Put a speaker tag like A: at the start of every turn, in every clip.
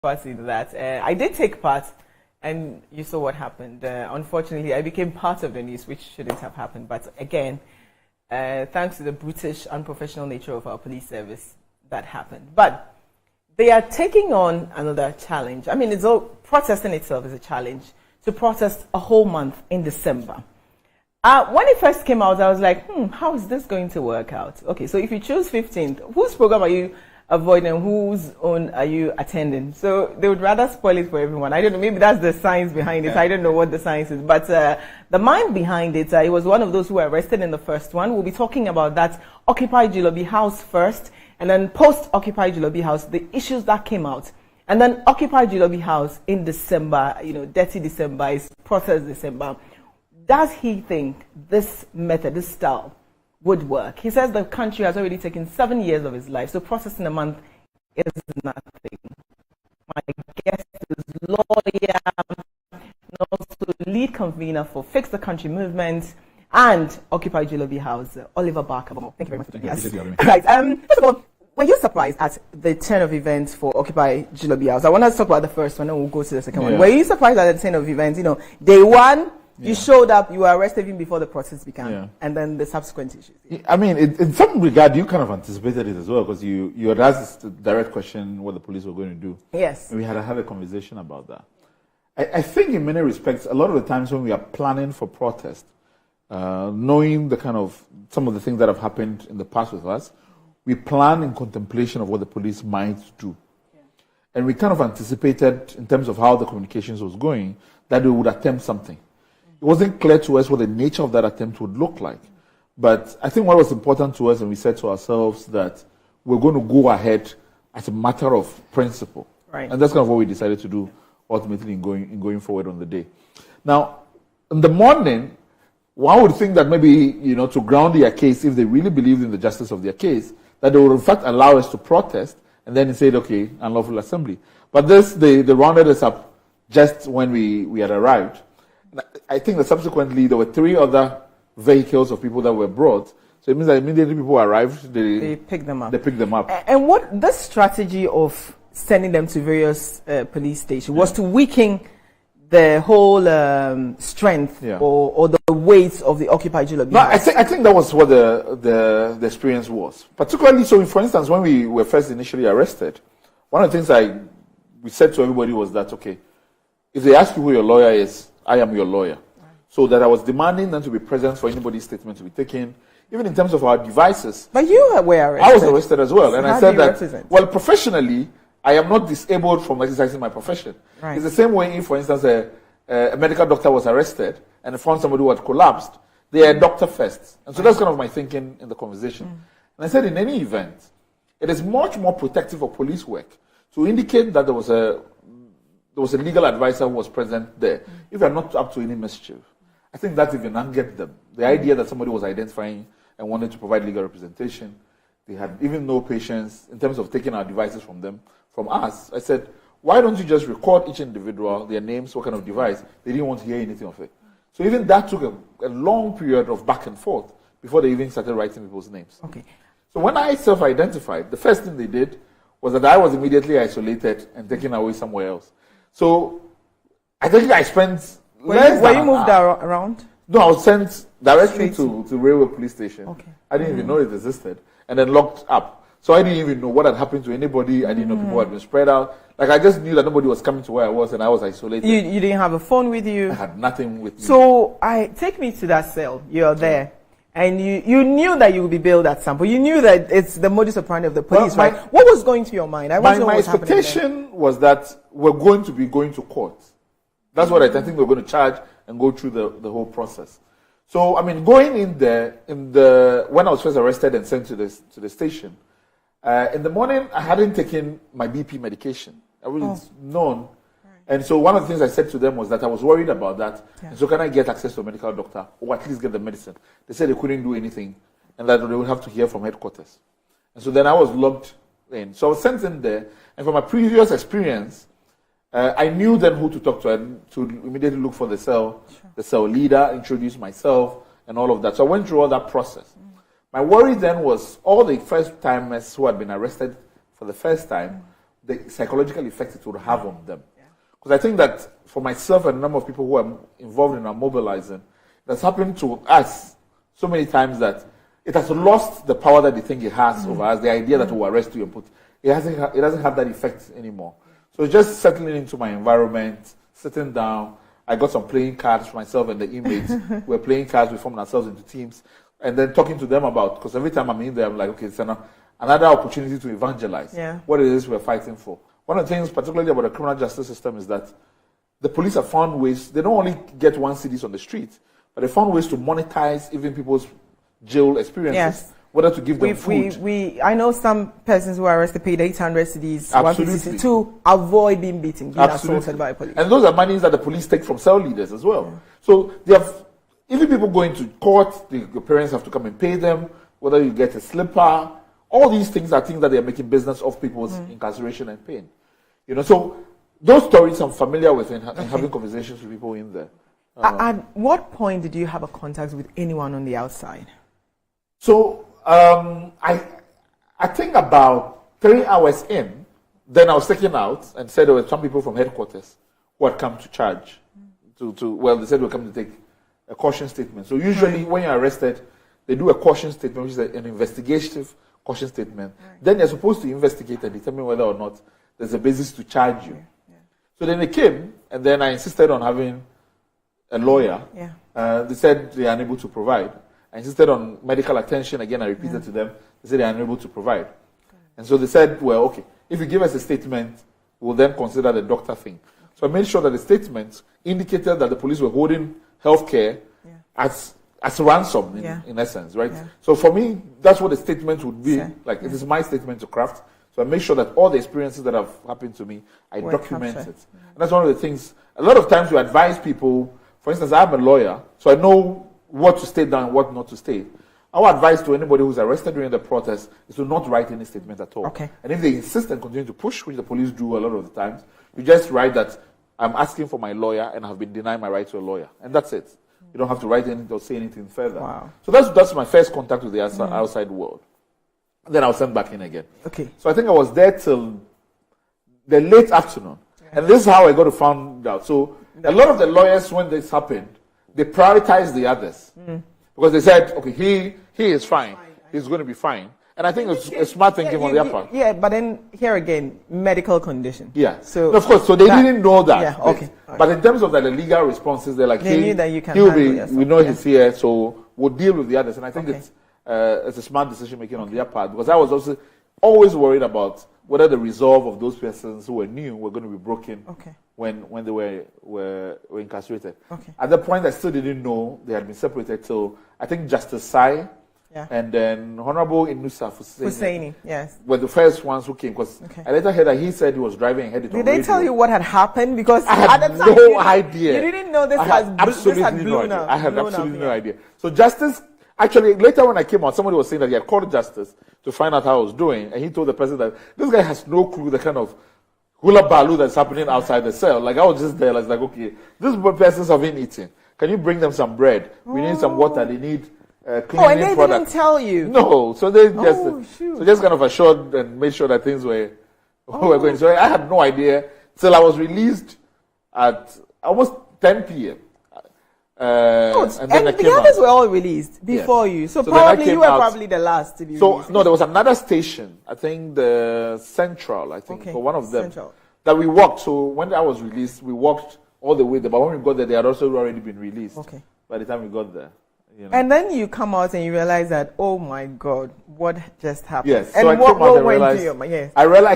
A: part in that. I did take part, and you saw what happened. Unfortunately, I became part of the news, which shouldn't have happened. But again, thanks to the brutish, unprofessional nature of our police service, that happened. But they are taking on another challenge. I mean, protesting itself is a challenge, to protest a whole month in December. When it first came out, I was like, how is this going to work out? Okay, so if you choose 15th, whose program are you avoiding? Whose own are you attending? So they would rather spoil it for everyone. I don't know, maybe that's the science behind it. I don't know what the science is. But the mind behind it, it was one of those who were arrested in the first one. We'll be talking about that OccupyJulorbiHouse first, and then post-OccupyJulorbiHouse, the issues that came out. And then OccupyJulorbiHouse in December, dirty December, is protest December. Does he think this method, this style, would work? He says the country has already taken 7 years of his life, so protesting a month is nothing. My guest is lawyer, and also lead convener for Fix the Country movement and OccupyJulorbiHouse, Oliver Barker. Thank you very much for joining us. Right. First of all, were you surprised at the turn of events for OccupyJulorbiHouse? I want to talk about the first one, and we'll go to the second one. Were you surprised at the turn of events? Day one, you showed up, you were arrested even before the process began, and then the subsequent issues.
B: I mean, in some regard, you kind of anticipated it as well, because you had asked the direct question what the police were going to do.
A: Yes.
B: And we had a conversation about that. I think in many respects, a lot of the times when we are planning for protest, knowing some of the things that have happened in the past with us, we plan in contemplation of what the police might do. Yeah. And we kind of anticipated, in terms of how the communications was going, that they would attempt something. It wasn't clear to us what the nature of that attempt would look like. But I think what was important to us, and we said to ourselves that we're going to go ahead as a matter of principle.
A: Right.
B: And that's kind of what we decided to do ultimately in going forward on the day. Now, in the morning, one would think that maybe, to ground their case, if they really believed in the justice of their case, that they would in fact allow us to protest, and then said, okay, unlawful assembly. But they rounded us up just when we had arrived. I think that subsequently there were 3 other vehicles of people that were brought. So it means that immediately people arrived,
A: they picked them up.
B: They picked them up.
A: And what this strategy of sending them to various police stations was to weaken the whole strength or the weight of the OccupyJulorbiHouse.
B: No, I think that was what the experience was. Particularly so, for instance, when we were first initially arrested, one of the things we said to everybody was that, okay, if they ask you who your lawyer is, I am your lawyer. Right. So that I was demanding them to be present for anybody's statement to be taken, even in terms of our devices.
A: But you were arrested.
B: I was arrested as well. So and I said that,
A: represent?
B: Well, professionally, I am not disabled from exercising my profession.
A: Right.
B: It's the same way if, for instance, a medical doctor was arrested and found somebody who had collapsed, they are a doctor first. And so that's kind of my thinking in the conversation. And I said, in any event, it is much more protective of police work to indicate that there was a legal advisor who was present there. If you're not up to any mischief, I think that even angered them. The idea that somebody was identifying and wanted to provide legal representation, they had even no patience in terms of taking our devices from us. I said, why don't you just record each individual, their names, what kind of device? They didn't want to hear anything of it. So even that took a long period of back and forth before they even started writing people's names.
A: Okay.
B: So when I self-identified, the first thing they did was that I was immediately isolated and taken away somewhere else. So I think I spent
A: Were you moved around?
B: No, I was sent directly to railway police station.
A: Okay.
B: I didn't even know it existed. And then locked up. So I didn't even know what had happened to anybody. I didn't know people had been spread out. I just knew that nobody was coming to where I was, and I was isolated.
A: You didn't have a phone with you?
B: I had nothing with me.
A: So take me to that cell. You're there. And you knew that you would be bailed at some point. You knew that it's the modus operandi of the police, right? What was going through your mind?
B: My expectation was that we're going to be going to court. That's what I think we're going to charge and go through the whole process. So, I mean, going in there, when I was first arrested and sent to the station, in the morning, I hadn't taken my BP medication. I wasn't known. And so one of the things I said to them was that I was worried about that. Yeah. And so can I get access to a medical doctor or at least get the medicine? They said they couldn't do anything and that they would have to hear from headquarters. And so then I was logged in. So I was sent in there. And from my previous experience, I knew then who to talk to and to immediately look for the cell leader, introduce myself and all of that. So I went through all that process. My worry then was all the first timers who had been arrested for the first time the psychological effect it would have on them. Because I think that for myself and a number of people who are involved in our mobilizing, that's happened to us so many times that it has lost the power that they think it has over us, the idea that we'll arrest you and put, it doesn't have that effect anymore. So just settling into my environment, sitting down, I got some playing cards for myself and the inmates. We're playing cards, we formed ourselves into teams, and then talking to them about, because every time I'm in there, I'm like, okay, it's another opportunity to evangelize what it is we're fighting for. One of the things, particularly about the criminal justice system, is that the police have found ways, they don't only get 1 cedis on the street, but they found ways to monetize even people's jail experiences, whether to give them food.
A: I know some persons who are arrested paid 800 cedis, 150 to avoid being beaten, being assaulted by police.
B: And those are monies that the police take from cell leaders as well. So they have, even people going to court, the parents have to come and pay them, whether you get a slipper. All these things are things that they are making business of people's incarceration and pain. You know, so those stories I'm familiar with and having conversations with people in there.
A: At what point did you have a contact with anyone on the outside?
B: So I think about 3 hours in, then I was taken out and said there were some people from headquarters who had come to charge. They said they were coming to take a caution statement. So usually when you're arrested, they do a caution statement, which is an investigative caution statement. Then they're supposed to investigate and determine whether or not there's a basis to charge you. So then they came, and then I insisted on having a lawyer. They said they are unable to provide. I insisted on medical attention. Again, I repeated to them. They said they are unable to provide. And so they said, well, okay, if you give us a statement, we'll then consider the doctor thing. So I made sure that the statement indicated that the police were holding healthcare as ransom, in essence, right? So for me, that's what the statement would be. Like, it is my statement to craft. So I make sure that all the experiences that have happened to me, I document it. And that's one of the things. A lot of times we advise people, for instance, I'm a lawyer, so I know what to state down and what not to state. Our advice to anybody who's arrested during the protest is to not write any statement at all. And if they insist and continue to push, which the police do a lot of the times, you just write that I'm asking for my lawyer and have been denied my right to a lawyer. And that's it. You don't have to write anything or say anything further. So that's my first contact with the outside world. And then I was sent back in again. So I think I was there till the late afternoon. And this is how I got to find out. So a lot of the lawyers, when this happened, they prioritized the others. Because they said, okay, he is fine. He's going to be fine. And I think it's a smart thinking on their part.
A: Yeah, but then here again, medical condition.
B: So of course, so they didn't know that. But in terms of the legal responses, they're like,
A: they knew that you can
B: we know he's here, so we'll deal with the others. And I think it's a smart decision making on their part, because I was also always worried about whether the resolve of those persons who were new were going to be broken when they were incarcerated. At that point, I still didn't know they had been separated till I think Justice Sai and then Honorable Inusa Hussaini were the first ones who came, because I later heard that he said he was driving and headed on radio.
A: Did they tell you what had happened? Because
B: I had no idea.
A: You didn't know this
B: I had absolutely no idea. So Justice, actually, later when I came out, somebody was saying that he had called Justice to find out how I was doing, and he told the person that this guy has no clue the kind of hula baloo that's happening outside the cell. Like, I was just there, I was like, okay, these persons have been eating. Can you bring them some bread? We need some water. They need cleaning
A: and they
B: products.
A: Didn't tell you?
B: No. So they just kind of assured and made sure that things were going. So I had no idea till I was released at almost 10 p.m.
A: And then the others were all released before you. So probably you were probably the last to be released.
B: No, there was another station, I think the Central, for one of them, that we walked. So when I was released, we walked all the way there. But when we got there, they had also already been released by the time we got there. You know.
A: And then you come out and you realize that, oh my God, what just happened?
B: Yes,
A: and
B: so I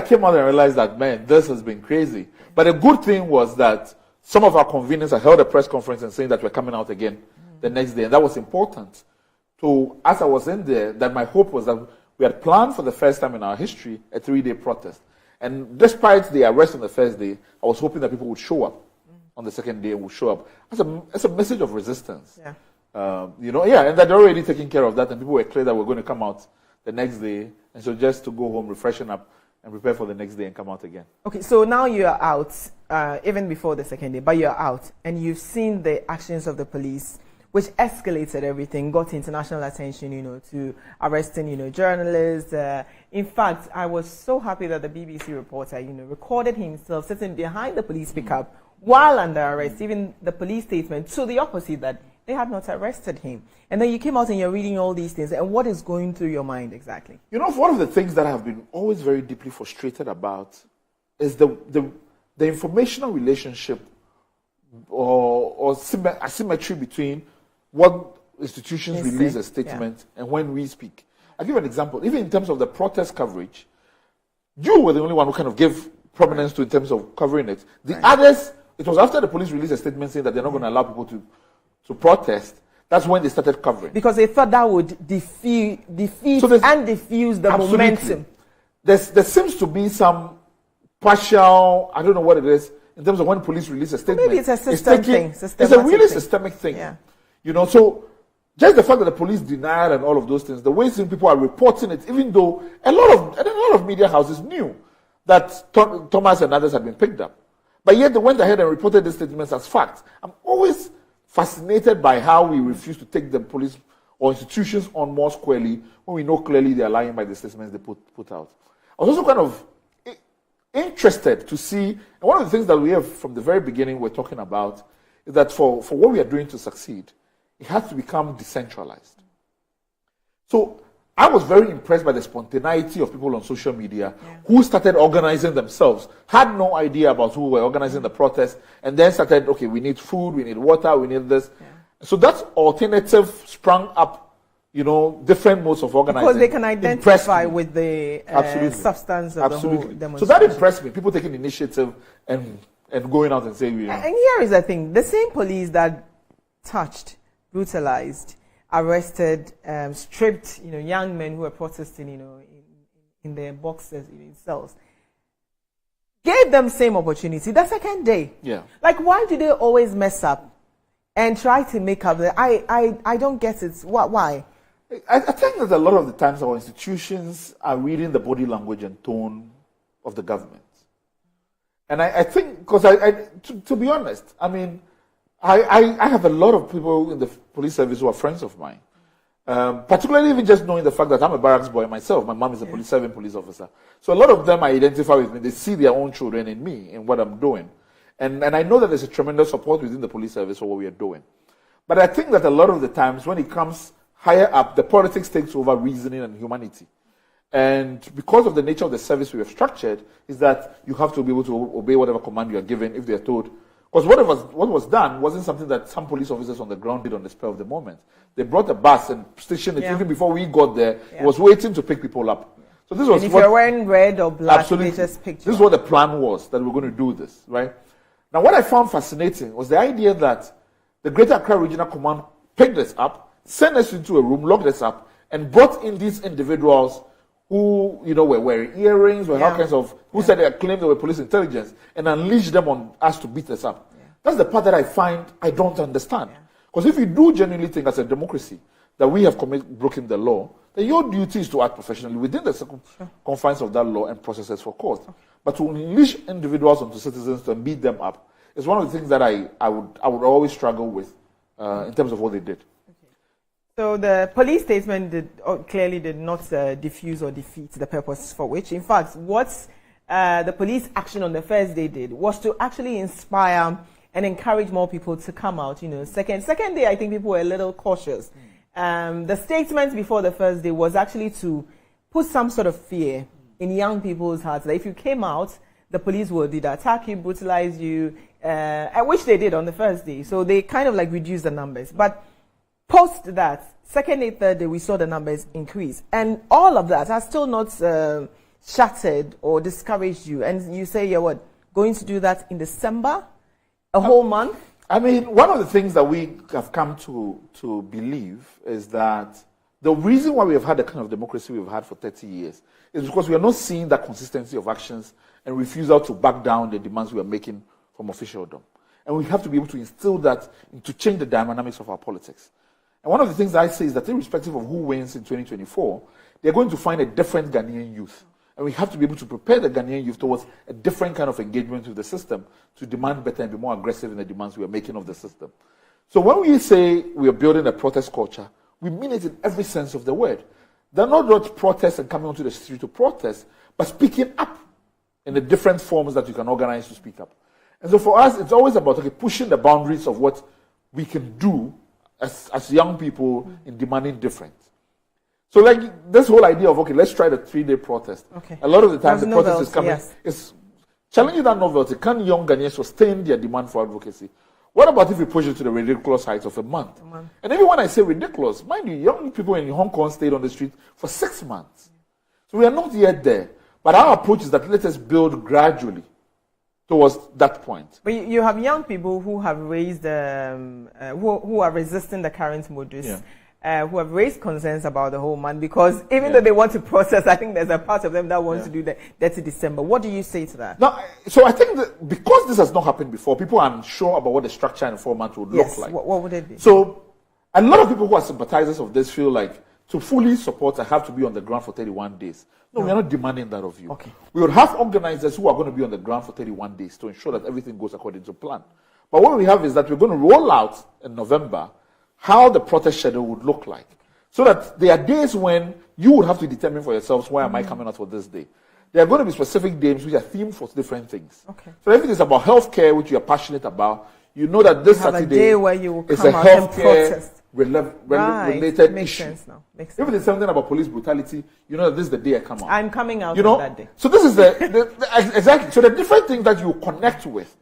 B: came out and realized that, man, this has been crazy. But the good thing was that some of our conveners had held a press conference and saying that we're coming out again the next day. And that was important. So as I was in there, that my hope was that we had planned for the first time in our history a 3-day protest. And despite the arrest on the first day, I was hoping that people would show up on the second day and would show up as a message of resistance. And that they're already taking care of that, and people were clear that we're going to come out the next day. And so just to go home, refreshen up, and prepare for the next day and come out again. Okay,
A: so now you are out, even before the second day, but you're out, and you've seen the actions of the police, which escalated everything, got international attention, to arresting, journalists, In fact, I was so happy that the BBC reporter, recorded himself sitting behind the police pickup while under arrest. Even the police statement to the opposite, that they had not arrested him. And then you came out and you're reading all these things. And what is going through your mind exactly?
B: One of the things that I have been always very deeply frustrated about is the informational relationship or asymmetry between what institutions release a statement and when we speak. I'll give an example. Even in terms of the protest coverage, you were the only one who kind of gave prominence to in terms of covering it. The others, it was after the police released a statement saying that they're not going to allow people to protest. That's when they started covering.
A: Because they thought that would defeat and diffuse the momentum.
B: There seems to be some partial, I don't know what it is, in terms of when police release a statement.
A: Maybe it's a systemic thing.
B: It's a really systemic thing. Yeah. So just the fact that the police denied and all of those things, the way some people are reporting it, even though a lot of media houses knew that Thomas and others had been picked up. But yet they went ahead and reported these statements as facts. I'm always fascinated by how we refuse to take the police or institutions on more squarely when we know clearly they are lying by the statements they put out. I was also kind of interested to see, and one of the things that we have from the very beginning we're talking about is that for what we are doing to succeed, it has to become decentralized. So I was very impressed by the spontaneity of people on social media who started organizing themselves, had no idea about who were organizing the protest, and then started, okay, we need food, we need water, we need this. So that alternative sprung up, different modes of organizing.
A: Because they can identify with the substance of the whole demonstration.
B: So that impressed me, people taking initiative and going out and saying,
A: And here is the thing, the same police that touched, brutalized, arrested, stripped, young men who were protesting, in their boxes, in cells, gave them same opportunity the second day.
B: Yeah.
A: Like, why do they always mess up and try to make up? I don't get it. Why?
B: I think that a lot of the times our institutions are reading the body language and tone of the government. And I think, because to be honest, I mean, I have a lot of people in the police service who are friends of mine. Particularly even just knowing the fact that I'm a barracks boy myself. My mom is a police officer. So a lot of them identify with me. They see their own children in me, in what I'm doing. And I know that there's a tremendous support within the police service for what we are doing. But I think that a lot of the times when it comes higher up, the politics takes over reasoning and humanity. And because of the nature of the service we have structured, is that you have to be able to obey whatever command you are given if they are told. Because what was done wasn't something that some police officers on the ground did on the spur of the moment. They brought a bus and stationed it even before we got there. It was waiting to pick people up. So this was
A: and if you're wearing red or black, they just picked you
B: This is what the plan was, that we were going to do this, right? Now, what I found fascinating was the idea that the Greater Accra Regional Command picked us up, sent us into a room, locked us up, and brought in these individuals who, were wearing earrings, who said they claimed they were police intelligence, and unleashed them on us to beat us up. That's the part that I find I don't understand. Because if you do genuinely think as a democracy that we have broken the law, then your duty is to act professionally within the confines of that law and processes for court. But to unleash individuals onto citizens to beat them up is one of the things that I would always struggle with in terms of what they did.
A: So the police statement clearly did not diffuse or defeat the purpose for which. In fact, what the police action on the first day did was to actually inspire and encourage more people to come out. Second day, I think people were a little cautious. The statement before the first day was actually to put some sort of fear in young people's hearts that if you came out, the police would either attack you, brutalize you, which they did on the first day. So they kind of reduced the numbers. But post that, second day, third day, we saw the numbers increase. And all of that has still not shattered or discouraged you. And you say you're going to do that in December? A whole month?
B: I mean, one of the things that we have come to believe is that the reason why we have had the kind of democracy we've had for 30 years is because we are not seeing that consistency of actions and refusal to back down the demands we are making from officialdom. And we have to be able to instill that to change the dynamics of our politics. And one of the things I say is that irrespective of who wins in 2024, they're going to find a different Ghanaian youth. And we have to be able to prepare the Ghanaian youth towards a different kind of engagement with the system to demand better and be more aggressive in the demands we are making of the system. So when we say we are building a protest culture, we mean it in every sense of the word. They're not just protest and coming onto the street to protest, but speaking up in the different forms that you can organize to speak up. And so for us, it's always about pushing the boundaries of what we can do as young people in demanding different. So like this whole idea of, let's try the 3-day protest.
A: Okay.
B: A lot of the time the protest
A: novelty,
B: is coming,
A: yes.
B: it's challenging that novelty. Can young Ghanaians sustain their demand for advocacy? What about if we push it to the ridiculous heights of a month? And even when I say ridiculous, mind you, young people in Hong Kong stayed on the street for 6 months. So we are not yet there. But our approach is that let us build gradually towards that point.
A: But you have young people who have raised, who are resisting the current modus, who have raised concerns about the whole month, because even though they want to process, I think there's a part of them that wants to do that 30 December. What do you say to that?
B: Now, so I think that because this has not happened before, people are unsure about what the structure and format would look like.
A: What would it be?
B: So a lot of people who are sympathizers of this feel like to fully support, I have to be on the ground for 31 days. No, we are not demanding that of you.
A: Okay.
B: We would have organizers who are going to be on the ground for 31 days to ensure that everything goes according to plan. But what we have is that we're going to roll out in November how the protest schedule would look like. So that there are days when you would have to determine for yourselves, why am I coming out for this day? There are going to be specific days which are themed for different things.
A: Okay.
B: So if it is about healthcare, which you are passionate about, you know that this Saturday
A: a day where you will
B: is
A: come
B: a
A: out and
B: healthcare
A: protest.
B: Related
A: Makes
B: issue.
A: sense now. Makes
B: If
A: sense.
B: it is something about police brutality, you know that this is the day I come out.
A: I'm coming out
B: on
A: that day.
B: So this is exactly. So the different things that you connect with,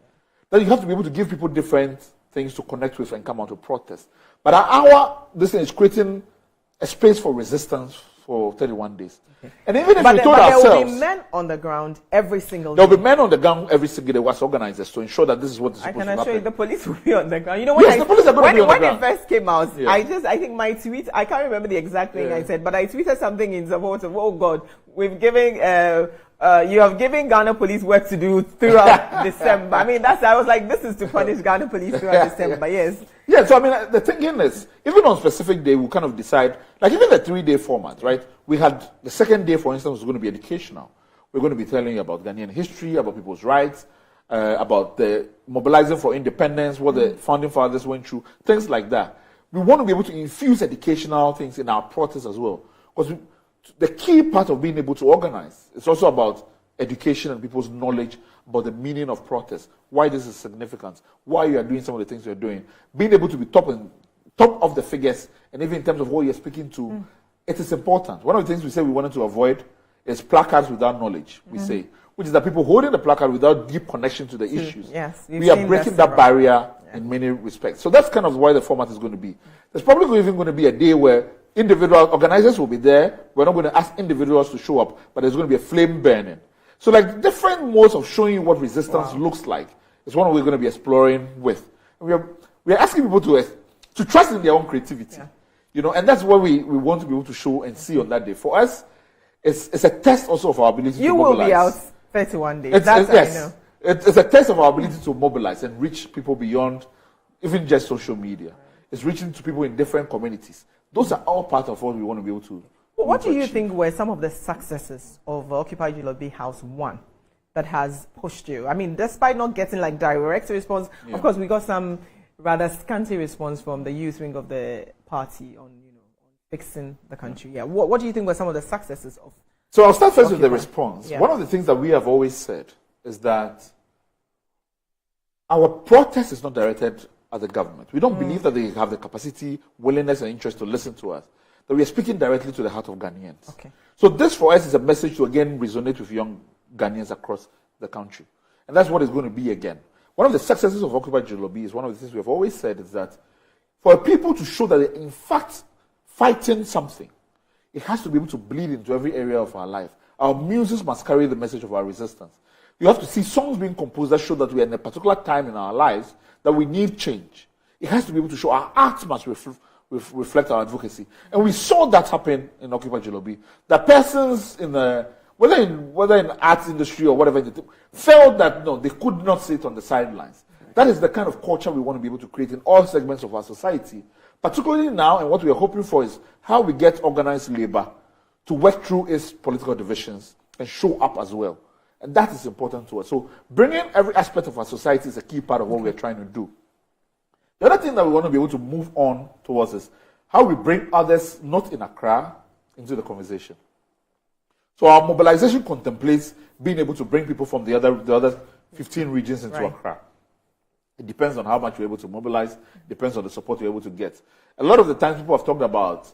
B: that you have to be able to give people different things to connect with and come out to protest. But this thing is creating a space for resistance for 31 days. Okay. And even if we told ourselves,
A: there will be men on the ground every single day.
B: There will be men on the ground every single day as organizers to ensure that this is what is supposed to happen.
A: I can assure you the police will be on the ground. You know,
B: the police are going to be on the ground.
A: When it first came out, I think my tweet, I can't remember the exact thing I said, but I tweeted something in support of, oh God, we've given, you have given Ghana police work to do throughout December. I mean, I was like, this is to punish Ghana police throughout December, yes.
B: Yeah, so I mean, the thinking is, even on specific day, we'll kind of decide, like even the 3-day format, right? We had, the second day, for instance, was going to be educational. We're going to be telling you about Ghanaian history, about people's rights, about the mobilizing for independence, what the founding fathers went through, things like that. We want to be able to infuse educational things in our protests as well. Because the key part of being able to organize is also about education and people's knowledge about the meaning of protest, why this is significant, why you are doing some of the things you're doing. Being able to be top of the figures, and even in terms of who you're speaking to, it is important. One of the things we say we wanted to avoid is placards without knowledge, we say, which is that people holding the placard without deep connection to the issues.
A: Yes,
B: we are breaking that barrier in many respects. So that's kind of why the format is going to be. There's probably even going to be a day where individual organizers will be there. We're not going to ask individuals to show up, but there's going to be a flame burning. So like different modes of showing you what resistance looks like is one we're going to be exploring with. We are asking people to trust in their own creativity. Yeah. You know, and that's what we want to be able to show and see on that day. For us, it's a test also of our ability to mobilize. You will
A: be out 31 days.
B: It's a test of our ability to mobilize and reach people beyond even just social media. It's reaching to people in different communities. Those are all part of what we want to be able to.
A: Well, what do you think were some of the successes of OccupyJulorbiHouse 1 that has pushed you? I mean, despite not getting like direct response, of course, we got some rather scanty response from the youth wing of the party on, on fixing the country. Yeah. What do you think were some of the successes of?
B: So I'll start first with the response. Yeah. One of the things that we have always said is that our protest is not directed at the government. We don't believe that they have the capacity, willingness, and interest to listen to us. That we are speaking directly to the heart of Ghanaians.
A: Okay.
B: So this for us is a message to again resonate with young Ghanaians across the country. And that's what it's going to be again. One of the successes of OccupyJulorbi is one of the things we have always said is that for people to show that they're in fact fighting something, it has to be able to bleed into every area of our life. Our music must carry the message of our resistance. You have to see songs being composed that show that we are in a particular time in our lives that we need change. It has to be able to show our art must reflect our advocacy. And we saw that happen in OccupyJulorbi. That persons in the, whether in the arts industry or whatever, felt that no, they could not sit on the sidelines. That is the kind of culture we want to be able to create in all segments of our society. Particularly now, and what we are hoping for is how we get organized labor to work through its political divisions and show up as well. And that is important to us. So bringing every aspect of our society is a key part of what we are trying to do. The other thing that we want to be able to move on towards is how we bring others, not in Accra, into the conversation. So our mobilization contemplates being able to bring people from the other 15 regions into Accra. It depends on how much you're able to mobilize, depends on the support you're able to get. A lot of the times people have talked about,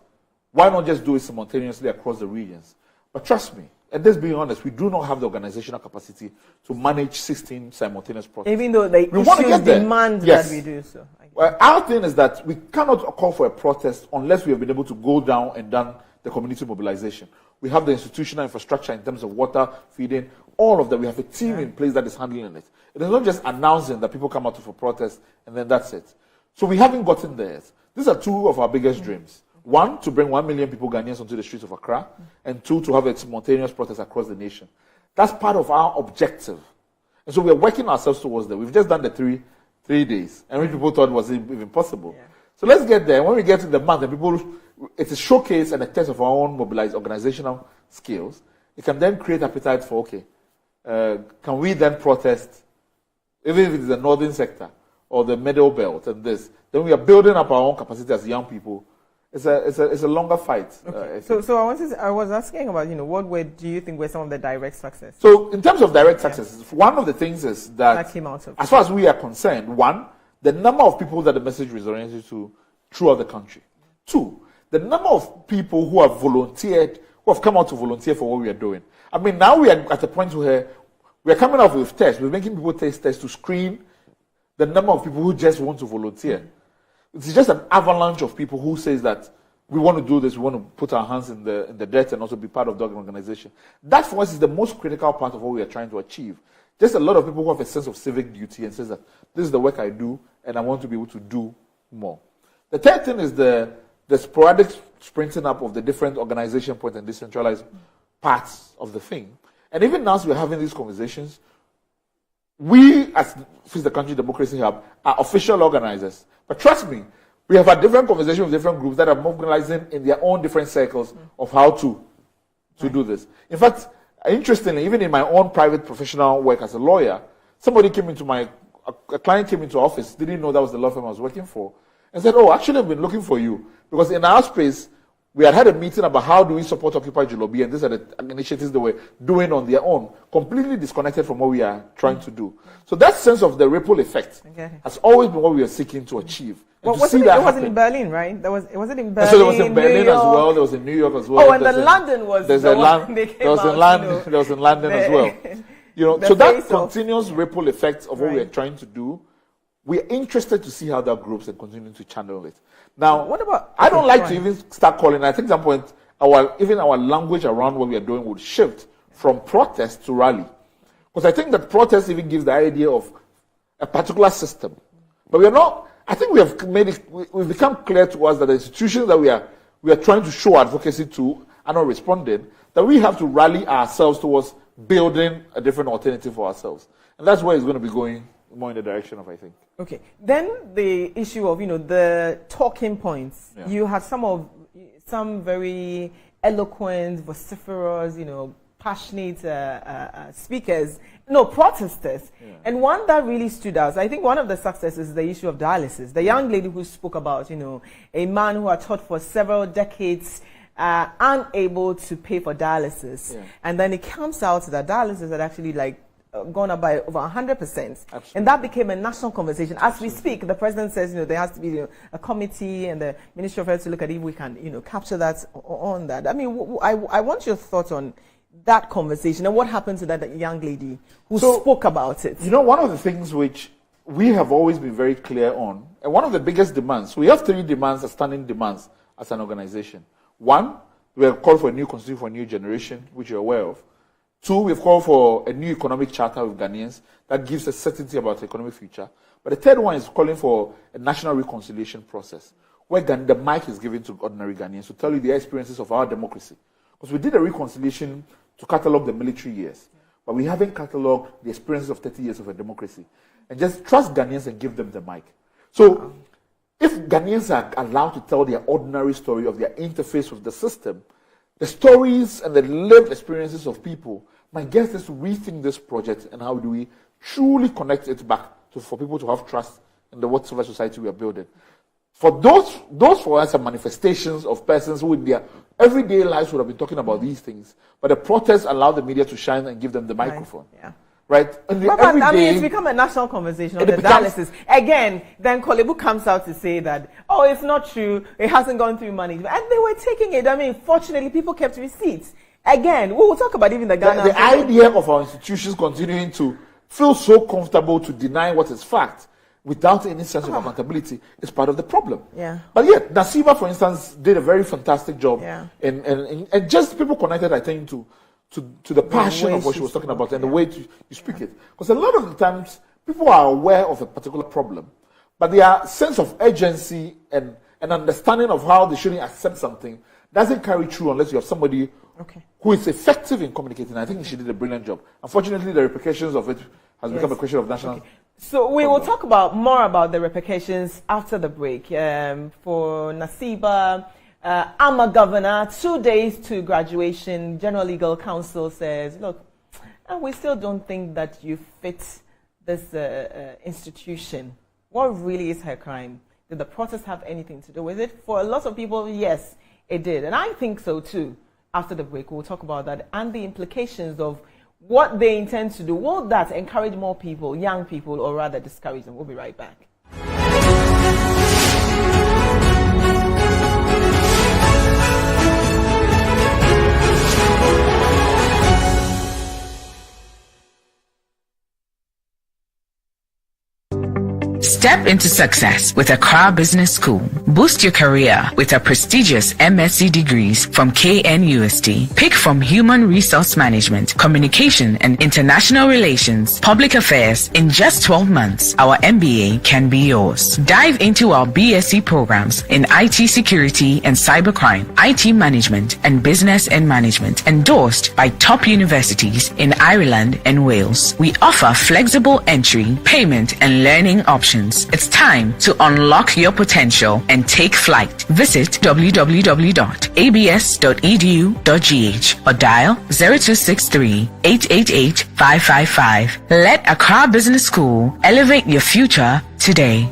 B: why not just do it simultaneously across the regions? But trust me, and let's be honest, we do not have the organizational capacity to manage 16 simultaneous protests.
A: Even though the issues demand that we do so.
B: Well, our thing is that we cannot call for a protest unless we have been able to go down and done the community mobilization. We have the institutional infrastructure in terms of water, feeding, all of that. We have a team in place that is handling it. It is not just announcing that people come out for protest and then that's it. So we haven't gotten there. These are two of our biggest dreams. One, to bring 1 million people, Ghanaians, onto the streets of Accra, and two, to have a simultaneous protest across the nation. That's part of our objective. And so we are working ourselves towards that. We've just done the three days, and when people thought it was even possible. Yeah. So let's get there. When we get to the month, and people, it's a showcase and a test of our own mobilized organizational skills. It can then create appetite for, okay, can we then protest, even if it is the northern sector or the middle belt and this, then we are building up our own capacity as young people. It's a longer fight.
A: Okay. So I was asking about, what do you think were some of the direct success?
B: So in terms of direct success, one of the things is that
A: came out of
B: as far as we are concerned, one, the number of people that the message was oriented to throughout the country. Two, the number of people who have volunteered, who have come out to volunteer for what we are doing. I mean, now we are at a point where we are coming up with tests. We're making people take tests to screen the number of people who just want to volunteer. It's just an avalanche of people who says that we want to do this, we want to put our hands in the dirt and also be part of the organization. That for us is the most critical part of what we are trying to achieve. Just a lot of people who have a sense of civic duty and says that this is the work I do and I want to be able to do more. The third thing is the sporadic sprinting up of the different organization points and decentralized parts of the thing. And even now as we're having these conversations, we as Fix the Country Democracy Hub are official organizers. But trust me, we have had different conversations with different groups that are mobilizing in their own different circles of how to do this. In fact, interestingly, even in my own private professional work as a lawyer, a client came into office, didn't know that was the law firm I was working for, and said, oh, actually I've been looking for you. Because in our space, we had a meeting about how do we support Occupy Julorbi, and these are the initiatives they were doing on their own, completely disconnected from what we are trying to do. So that sense of the ripple effect has always been what we are seeking to achieve.
A: Well, it was in Berlin, right? Was it in Berlin?
B: So there was in Berlin as well. There was in New York as well.
A: Oh, and London was. There
B: was in London as well. So that continuous ripple effect of what we are trying to do, we are interested to see how that grows and continue to channel it. Now, what about? I don't like to even start calling. I think at some point, our language around what we are doing would shift from protest to rally, because I think that protest even gives the idea of a particular system, but we are not. I think we have made it. We've become clear to us that the institutions that we are trying to show advocacy to are not responding. That we have to rally ourselves towards building a different alternative for ourselves, and that's where it's going to be going more in the direction of, I think.
A: Okay. Then the issue of the talking points. Yeah. You had some very eloquent, vociferous, passionate speakers. Protesters. Yeah. And one that really stood out, I think one of the successes is the issue of dialysis. The young lady who spoke about, a man who had taught for several decades, unable to pay for dialysis. Yeah. And then it comes out that dialysis had actually gone up by over 100%. Absolutely. And that became a national conversation. As we speak, the president says, there has to be a committee and the Ministry of Health to look at if we can, capture that on that. I mean, I want your thoughts on that conversation and what happened to that young lady who spoke about it.
B: One of the things which we have always been very clear on, and one of the biggest demands, we have 3 demands, standing demands as an organization. 1, we have called for a new constitution for a new generation, which you're aware of. 2, we've called for a new economic charter with Ghanaians that gives us certainty about the economic future. But the third one is calling for a national reconciliation process, where the mic is given to ordinary Ghanaians to tell you the experiences of our democracy. Because we did a reconciliation to catalogue the military years, but we haven't catalogued the experiences of 30 years of a democracy. And just trust Ghanaians and give them the mic. So, if Ghanaians are allowed to tell their ordinary story of their interface with the system, the stories and the lived experiences of people might get us to rethink this project and how do we truly connect it back for people to have trust in the whatever society we are building. for those for us are manifestations of persons who in their everyday lives would have been talking about these things, but the protests allow the media to shine and give them the microphone.
A: Yeah.
B: Right?
A: But I mean, it's become a national conversation on the dialysis. Again, then Kolebu comes out to say that, oh, it's not true, it hasn't gone through money. And they were taking it. I mean, fortunately, people kept receipts. Again, we will talk about even the Ghana.
B: The idea of our institutions continuing to feel so comfortable to deny what is fact without any sense of accountability is part of the problem.
A: Yeah.
B: But yet, Nasiba, for instance, did a very fantastic job.
A: Yeah.
B: And just people connected, I think, to the passion of what she was talking about and the way you speak it. Because a lot of the times, people are aware of a particular problem, but their sense of urgency and an understanding of how they shouldn't accept something doesn't carry through unless you have somebody who is effective in communicating. I think she did a brilliant job. Unfortunately, the repercussions of it has become a question of national.
A: So we will talk more about the repercussions after the break. For Nasiba, I'm a governor, 2 days to graduation. General Legal Counsel says, look, we still don't think that you fit this institution. What really is her crime? Did the protest have anything to do with it? For a lot of people, yes, it did. And I think so too. After the break, we'll talk about that and the implications of what they intend to do. Will that encourage more people, young people, or rather discourage them? We'll be right back.
C: Step into success with Accra Business School. Boost your career with our prestigious MSc degrees from KNUST. Pick from Human Resource Management, Communication and International Relations, Public Affairs in just 12 months. Our MBA can be yours. Dive into our BSc programs in IT Security and Cybercrime, IT Management and Business and Management, endorsed by top universities in Ireland and Wales. We offer flexible entry, payment and learning options. It's time to unlock your potential and take flight. Visit www.abs.edu.gh or dial 0263 888 555. Let Accra Business School elevate your future today.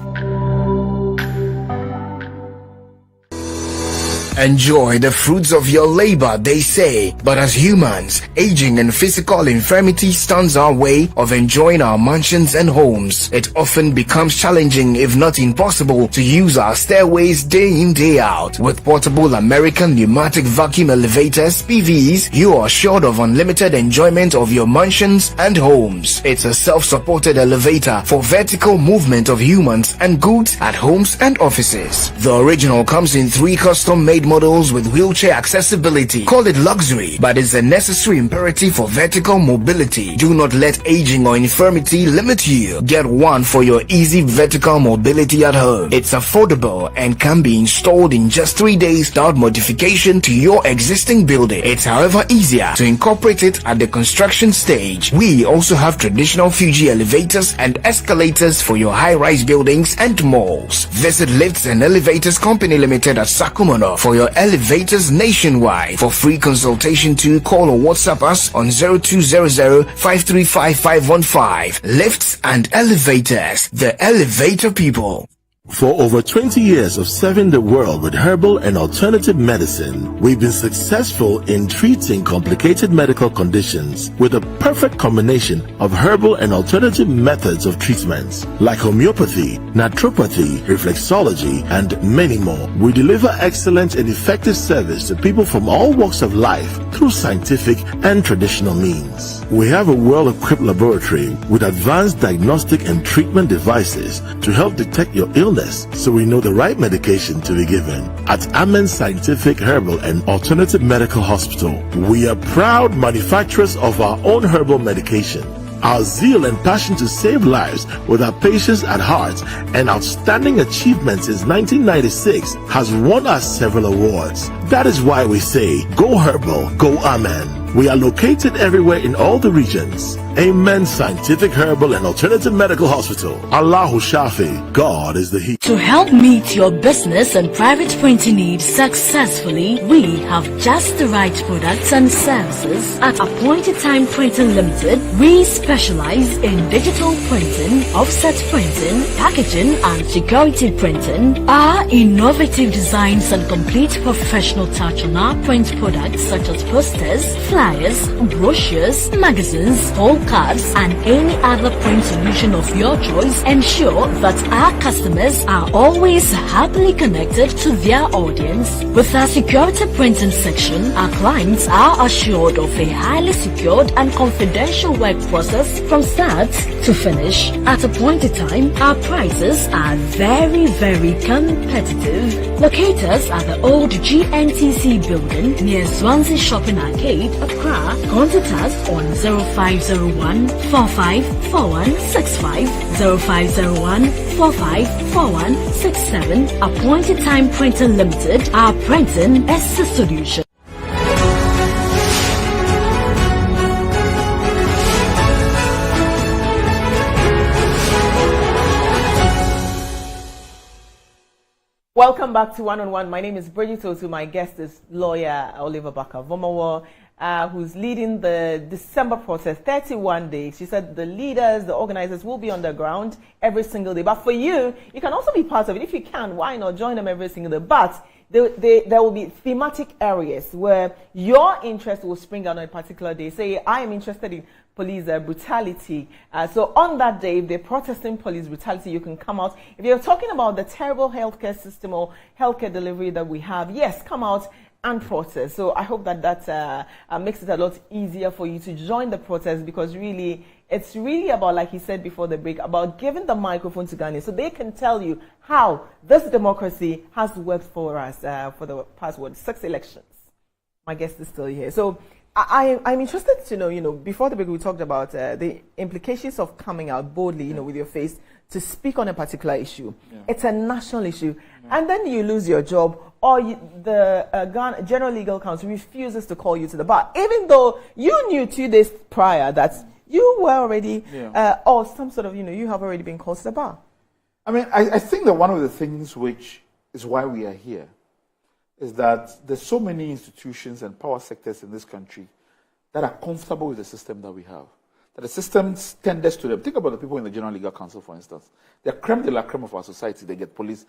D: Enjoy the fruits of your labor, they say. But as humans, aging and physical infirmity stands our way of enjoying our mansions and homes. It often becomes challenging, if not impossible, to use our stairways day in, day out. With portable American pneumatic vacuum elevators, PVs, you are assured of unlimited enjoyment of your mansions and homes. It's a self-supported elevator for vertical movement of humans and goods at homes and offices. The original comes in 3 custom-made models with wheelchair accessibility. Call it luxury, but it's a necessary imperative for vertical mobility. Do not let aging or infirmity limit you. Get one for your easy vertical mobility at home. It's affordable and can be installed in just 3 days without modification to your existing building. It's however easier to incorporate it at the construction stage. We also have traditional Fuji elevators and escalators for your high-rise buildings and malls. Visit Lifts and Elevators Company Limited at Sakumono for your elevators nationwide. For free consultation to call or WhatsApp us on 0200-535-515. Lifts and Elevators, the elevator people.
E: For over 20 years of serving the world with herbal and alternative medicine, we've been successful in treating complicated medical conditions with a perfect combination of herbal and alternative methods of treatments like homeopathy, naturopathy, reflexology, and many more. We deliver excellent and effective service to people from all walks of life through scientific and traditional means. We have a well-equipped laboratory with advanced diagnostic and treatment devices to help detect your illness, so we know the right medication to be given. At Amen Scientific Herbal and Alternative Medical Hospital, we are proud manufacturers of our own herbal medication. Our zeal and passion to save lives with our patients at heart and outstanding achievements since 1996 has won us several awards. That is why we say, go herbal, go Amen. We are located everywhere in all the regions. Amen Scientific Herbal and Alternative Medical Hospital. Allahu Shafi. God is the healer.
F: To help meet your business and private printing needs successfully, we have just the right products and services. At Appointed Time Printing Limited, we specialize in digital printing, offset printing, packaging and security printing. Our innovative designs and complete professional touch on our print products such as posters, flyers, brochures, magazines, whole cards and any other print solution of your choice ensure that our customers are always happily connected to their audience. With our security printing section, our clients are assured of a highly secured and confidential work process from start to finish. At Appointed Time, our prices are very, very competitive. Locate us at the old GNTC building near Swansea Shopping Arcade, Accra. Contact us on 0501 454165, 0501 454167. Appointed Time Printing Limited. Our printing is the solution.
A: Welcome back to One on One. My name is Bridget Otu. My guest is lawyer Oliver Baka-Vomowo, who's leading the December protest, 31 days. She said the leaders, the organizers will be on the ground every single day. But for you, you can also be part of it. If you can, why not join them every single day? But there will be thematic areas where your interest will spring out on a particular day. Say, I am interested in police brutality. So on that day, if they're protesting police brutality, you can come out. If you're talking about the terrible healthcare system or healthcare delivery that we have, yes, come out and protest. So I hope that makes it a lot easier for you to join the protest, because really, it's really about, like he said before the break, about giving the microphone to Ghanaians so they can tell you how this democracy has worked for us for the past, 6 elections. My guest is still here. So I'm interested to know, before the break we talked about the implications of coming out boldly, with your face to speak on a particular issue. Yeah. It's a national issue. Yeah. And then you lose your job, or the Ghana General Legal Council refuses to call you to the bar, even though you knew 2 days prior that you were already, or some sort of, you have already been called to the bar.
B: I mean, I think that one of the things which is why we are here is that there's so many institutions and power sectors in this country that are comfortable with the system that we have. That the system tenders to them. Think about the people in the General Legal Council, for instance. They're creme de la creme of our society. They get police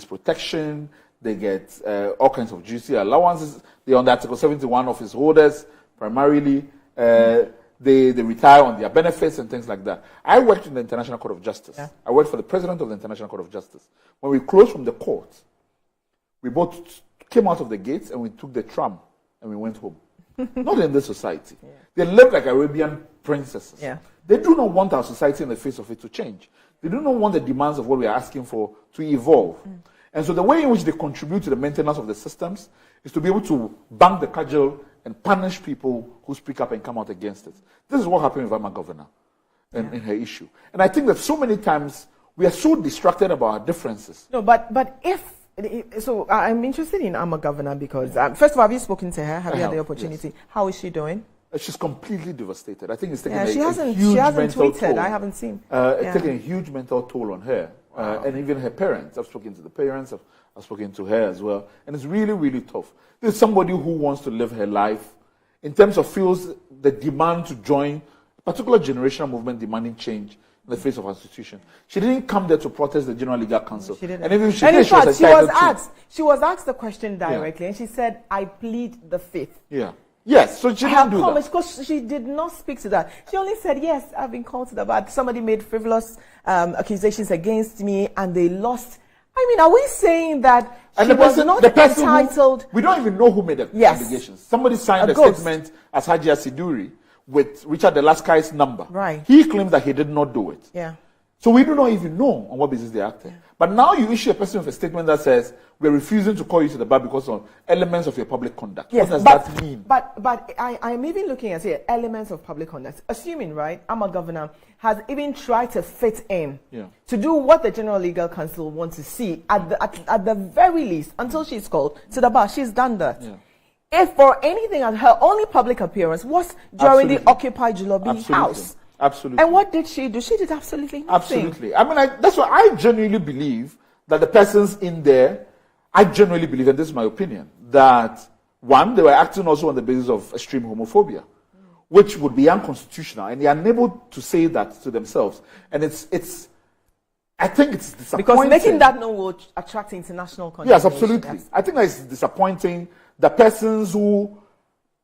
B: protection. They get all kinds of juicy allowances. They're on the Article 71 office holders, primarily. They retire on their benefits and things like that. I worked in the International Court of Justice. Yeah. I worked for the President of the International Court of Justice. When we closed from the court, we both came out of the gates and we took the tram and we went home. Not in this society. Yeah. They live like Arabian princesses. Yeah. They do not want our society in the face of it to change. They do not want the demands of what we are asking for to evolve. And so the way in which they contribute to the maintenance of the systems is to be able to bang the cudgel and punish people who speak up and come out against it. This is what happened with our governor in her issue. And I think that so many times we are so distracted about our differences.
A: No, but so I'm interested in Ama Governor because, first of all, have you spoken to her? Have you had the opportunity? Yes. How is she doing?
B: She's completely devastated. I think it's taken
A: she hasn't
B: mental
A: tweeted.
B: Toll.
A: I haven't seen.
B: It's taken a huge mental toll on her. And even her parents. I've spoken to the parents. I've spoken to her as well. And it's really, really tough. There's somebody who wants to live her life in terms of feels the demand to join a particular generational movement demanding change in the face of our institution. She didn't come there to protest the General Legal Council.
A: She didn't.
B: And even
A: she was asked the question directly, and she said, I plead the fifth.
B: Yeah. Yes, so she didn't do that.
A: Because she did not speak to that. She only said, yes, I've been called to the bar. Somebody made frivolous accusations against me, and they lost. I mean, are we saying that she was not entitled?
B: We don't even know who made the allegations. Somebody signed a statement as Hajia Siduri with Richard Delaskai's number.
A: Right.
B: He claims that he did not do it.
A: Yeah.
B: So we do not even know on what basis they acted. Yeah. But now you issue a person with a statement that says, we're refusing to call you to the bar because of elements of your public conduct.
A: Yes,
B: what does that mean?
A: But I'm even looking at here, elements of public conduct. Assuming, right, I'm a governor, has even tried to fit in to do what the General Legal Council wants to see at the very least, until she's called to the bar. She's done that. Yeah. If for anything, her only public appearance was during the OccupyJulorbiHouse.
B: Absolutely.
A: And what did she do? She did absolutely nothing.
B: Absolutely. I mean, that's why I genuinely believe that the persons in there, I genuinely believe, and this is my opinion, that one, they were acting also on the basis of extreme homophobia, which would be unconstitutional, and they are unable to say that to themselves. And it's I think it's disappointing.
A: Because making that known will attract international condemnation.
B: Yes, absolutely. I think that it's disappointing that persons who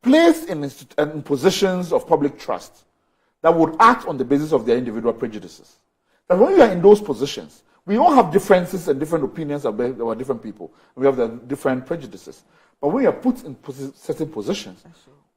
B: placed in positions of public trust that would act on the basis of their individual prejudices. That when you are in those positions, we all have differences and different opinions about different people. We have the different prejudices. But when we are put in certain positions,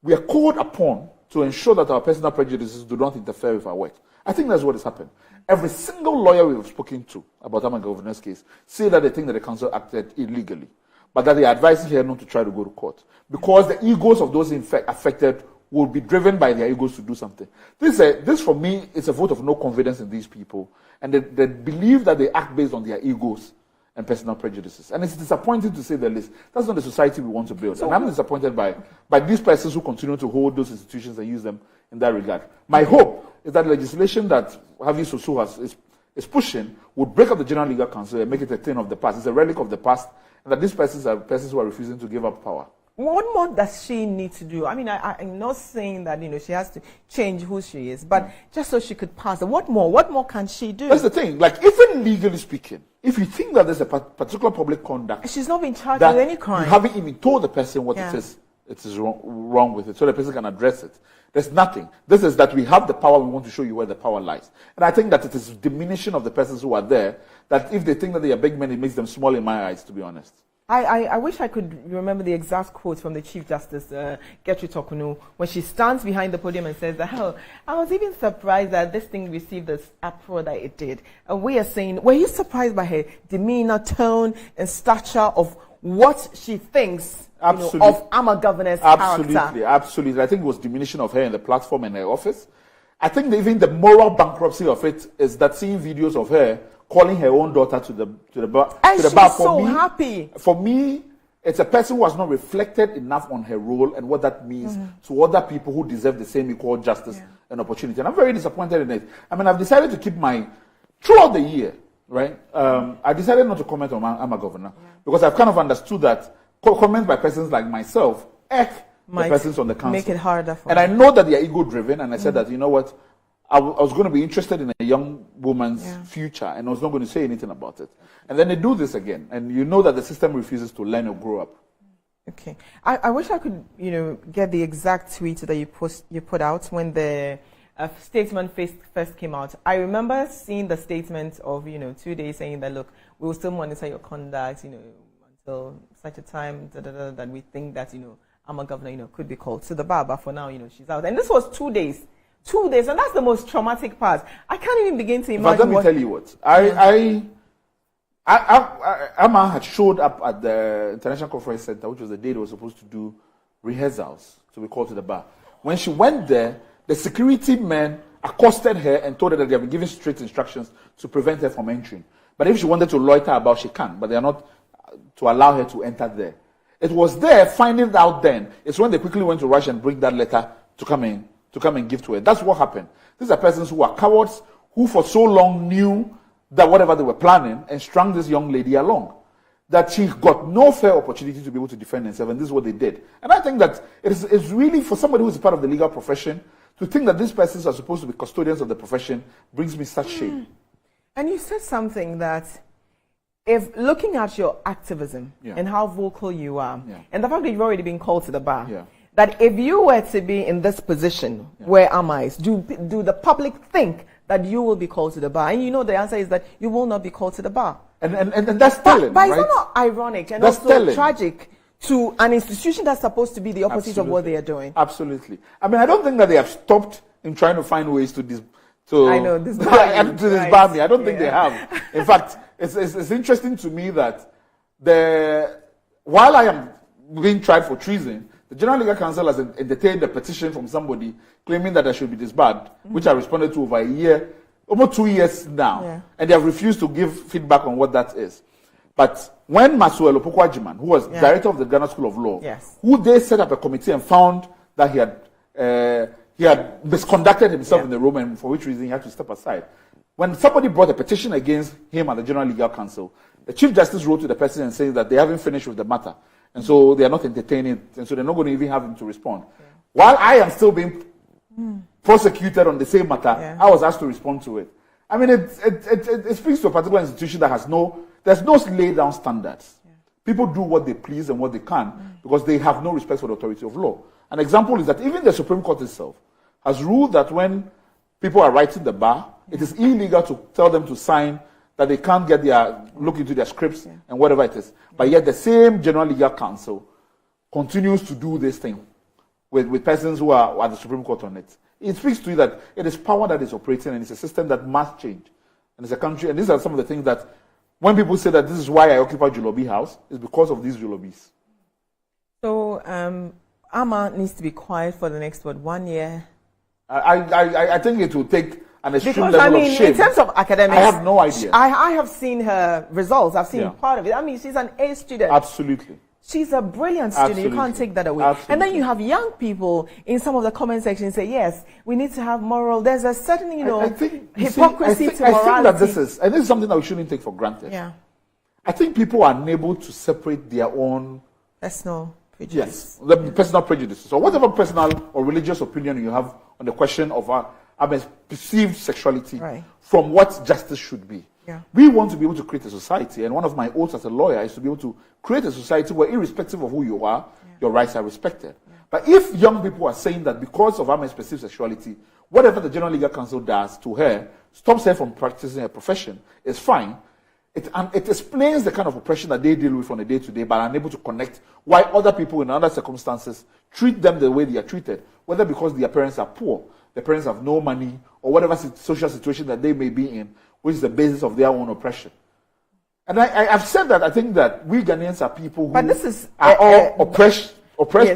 B: we are called upon to ensure that our personal prejudices do not interfere with our work. I think that's what has happened. Every single lawyer we've spoken to about Ama Governor's case say that they think that the council acted illegally, but that they are advising here not to try to go to court because the egos of those affected will be driven by their egos to do something. This for me is a vote of no confidence in these people, and they believe that they act based on their egos and personal prejudices. And it's disappointing to say the least. That's not the society we want to build. And I'm disappointed by these persons who continue to hold those institutions and use them in that regard. My hope is that legislation that Havi Sosu is pushing would break up the General Legal Council and make it a thing of the past. It's a relic of the past, and that these persons are persons who are refusing to give up power.
A: What more does she need to do? I mean, I'm not saying that, she has to change who she is, but just so she could pass. What more can she do?
B: That's the thing. Like, even legally speaking, if you think that there's a particular public conduct,
A: she's not been charged with any crime.
B: You haven't even told the person what it is wrong with it, so the person can address it. There's nothing. This is that we have the power, we want to show you where the power lies. And I think that it is diminishing of the persons who are there, that if they think that they are big men, it makes them small in my eyes, to be honest.
A: I wish I could remember the exact quote from the Chief Justice, Gertrude Tokunu, when she stands behind the podium and says that, I was even surprised that this thing received this uproar that it did. And we are saying, were you surprised by her demeanor, tone, and stature of what she thinks of Ama Governor's character?
B: Absolutely. I think it was diminishing of her in the platform and her office. I think that even the moral bankruptcy of it is that seeing videos of her calling her own daughter to the bar.
A: And
B: to the
A: she's
B: bar.
A: so happy.
B: For me, it's a person who has not reflected enough on her role and what that means to other people who deserve the same equal justice and opportunity. And I'm very disappointed in it. I mean, I've decided to keep throughout the year, right? I decided not to comment on Ama Governor because I've kind of understood that comments by persons like myself the persons on the council.
A: Make it harder for
B: them. And I know that they are ego-driven, and I said that, you know what, I was going to be interested in a young woman's future, and I was not going to say anything about it. And then they do this again, and you know that the system refuses to learn or grow up.
A: Okay. I wish I could, get the exact tweet that you put out when the statement first came out. I remember seeing the statement of, 2 days saying that, look, we will still monitor your conduct, until such a time that we think that, Ama Governor, could be called to the bar, but for now, she's out. And this was 2 days. 2 days, and that's the most traumatic part. I can't even begin to imagine.
B: But let me tell you what. Ama had showed up at the International Conference Center, which was the day they were supposed to do rehearsals to be called to the bar. When she went there, the security men accosted her and told her that they have been given strict instructions to prevent her from entering. But if she wanted to loiter about, she can, but they are not to allow her to enter there. It was there, finding it out then, it's when they quickly went to rush and bring that letter to come and give to her. That's what happened. These are persons who are cowards, who for so long knew that whatever they were planning and strung this young lady along, that she got no fair opportunity to be able to defend herself, and this is what they did. And I think that it's really, for somebody who is part of the legal profession, to think that these persons are supposed to be custodians of the profession brings me such shame.
A: And you said something that, if looking at your activism and how vocal you are, and the fact that you've already been called to the bar, that if you were to be in this position where Ama is, do the public think that you will be called to the bar? And the answer is that you will not be called to the bar.
B: And that's telling,
A: but
B: right?
A: it's not ironic and
B: that's
A: also
B: telling.
A: tragic to an institution that's supposed to be the opposite of what they are doing.
B: Absolutely. I mean, I don't think that they have stopped in trying to find ways to disbar me. I don't think they have. In fact, it's interesting to me that while I am being tried for treason, the General Legal Council has entertained a petition from somebody claiming that I should be disbarred, which I responded to over a year, almost 2 years now, and they have refused to give feedback on what that is. But when Masuelo Pokwajiman, who was director of the Ghana School of Law, who they set up a committee and found that he he had misconducted himself in the room, and for which reason he had to step aside. When somebody brought a petition against him at the General Legal Council, the Chief Justice wrote to the president saying that they haven't finished with the matter, and so they are not entertaining it, and so they're not going to even have him to respond. While I am still being prosecuted on the same matter, I was asked to respond to it. I mean, it speaks to a particular institution that there's no laid down standards. People do what they please and what they can because they have no respect for the authority of law. An example is that even the Supreme Court itself has ruled that when people are writing the bar, it is illegal to tell them to sign that they can't look into their scripts and whatever it is. But yet the same General Legal Council continues to do this thing with persons who are at the Supreme Court on it. It speaks to you that it is power that is operating, and it's a system that must change. And it's a country, and these are some of the things that when people say that this is why I occupy Julorbihouse, it's because of these Julorbis.
A: So, Amma needs to be quiet for the next, 1 year?
B: I think it will take an extreme level of shame.
A: In terms of academics,
B: I have no idea.
A: I have seen her results. I've seen part of it. I mean, she's an A student.
B: Absolutely.
A: She's a brilliant student.
B: Absolutely.
A: You can't take that away.
B: Absolutely.
A: And then you have young people in some of the comment sections say, yes, we need to have moral. There's a certain, hypocrisy to morality.
B: I think that this is something that we shouldn't take for granted.
A: Yeah.
B: I think people are unable to separate their own
A: personal prejudice.
B: Yes, the personal prejudice. So whatever personal or religious opinion you have on the question of perceived sexuality from what justice should be.
A: Yeah.
B: We want to be able to create a society, and one of my oaths as a lawyer is to be able to create a society where, irrespective of who you are, your rights are respected. Yeah. But if young people are saying that because of Ama's perceived sexuality, whatever the General Legal Council does to her stops her from practicing her profession, is fine. It explains the kind of oppression that they deal with on a day-to-day, but are unable to connect why other people in other circumstances treat them the way they are treated, whether because their parents are poor, their parents have no money, or whatever social situation that they may be in, which is the basis of their own oppression. And I've said that I think that we Ghanaians are people who are all oppressed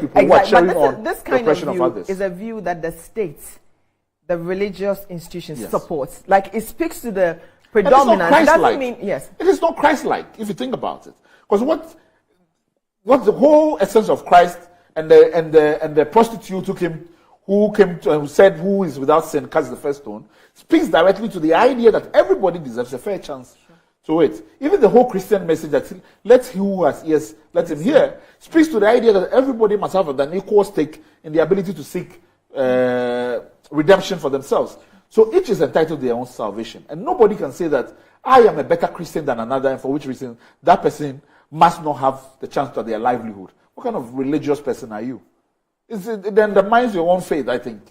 B: people who are cheering on the oppression of others.
A: Is a view that the state, the religious institutions supports. Like, it speaks to the predominance. It doesn't mean,
B: it is not Christ-like, if you think about it. Because what the whole essence of Christ and the prostitute who said, who is without sin cast the first stone, speaks directly to the idea that everybody deserves a fair chance to it. Even the whole Christian message that let he who has ears, let him hear, speaks to the idea that everybody must have an equal stake in the ability to seek redemption for themselves. So each is entitled to their own salvation. And nobody can say that I am a better Christian than another, and for which reason that person must not have the chance to their livelihood. What kind of religious person are you? It undermines your own faith, I think.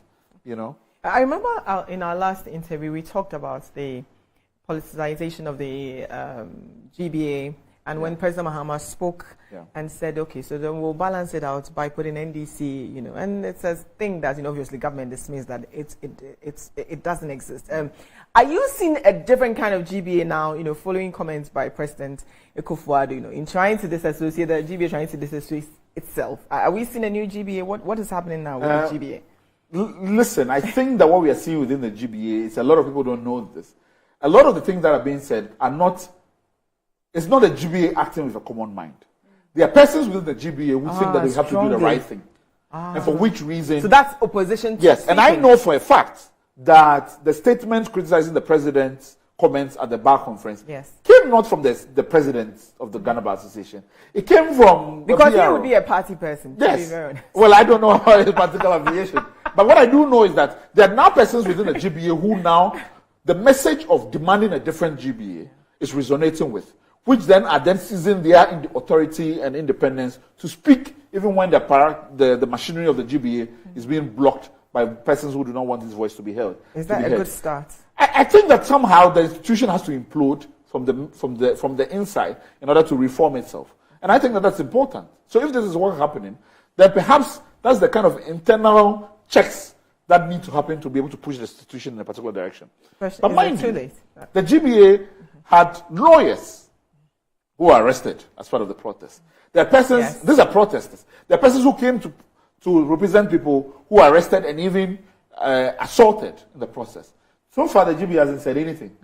A: I remember in our last interview, we talked about the politicization of the GBA, and when President Mahama spoke and said, okay, so then we'll balance it out by putting NDC, and it's a thing that, obviously government dismissed that it doesn't exist. Are you seeing a different kind of GBA now, following comments by President Akufo-Addo, in trying to disassociate, the GBA trying to disassociate itself? Are we seeing a new GBA? What is happening now with the GBA?
B: Listen, I think that what we are seeing within the GBA is a lot of people don't know this. A lot of the things that are being said it's not a GBA acting with a common mind. There are persons within the GBA who think that they have to do the right thing. And for which reason...
A: So that's opposition to
B: Yes, and I know for a fact that the statement criticizing the president's comments at the bar conference came not from the president of the Ghana Bar Association. It came from...
A: Because he would be a party person.
B: Yes. Well, I don't know about his particular affiliation. But what I do know is that there are now persons within the GBA who now, the message of demanding a different GBA is resonating with, which then are then seizing their authority and independence to speak even when the machinery of the GBA is being blocked by persons who do not want his voice to be heard.
A: Is that a good start?
B: I think that somehow the institution has to implode from the inside in order to reform itself. And I think that that's important. So if this is what's happening, then perhaps that's the kind of internal checks that need to happen to be able to push the institution in a particular direction. But mind you, the GBA had lawyers who were arrested as part of the protest. There are persons, these are protesters. There are persons who came to represent people who were arrested and even assaulted in the process. So far, the GBA hasn't said anything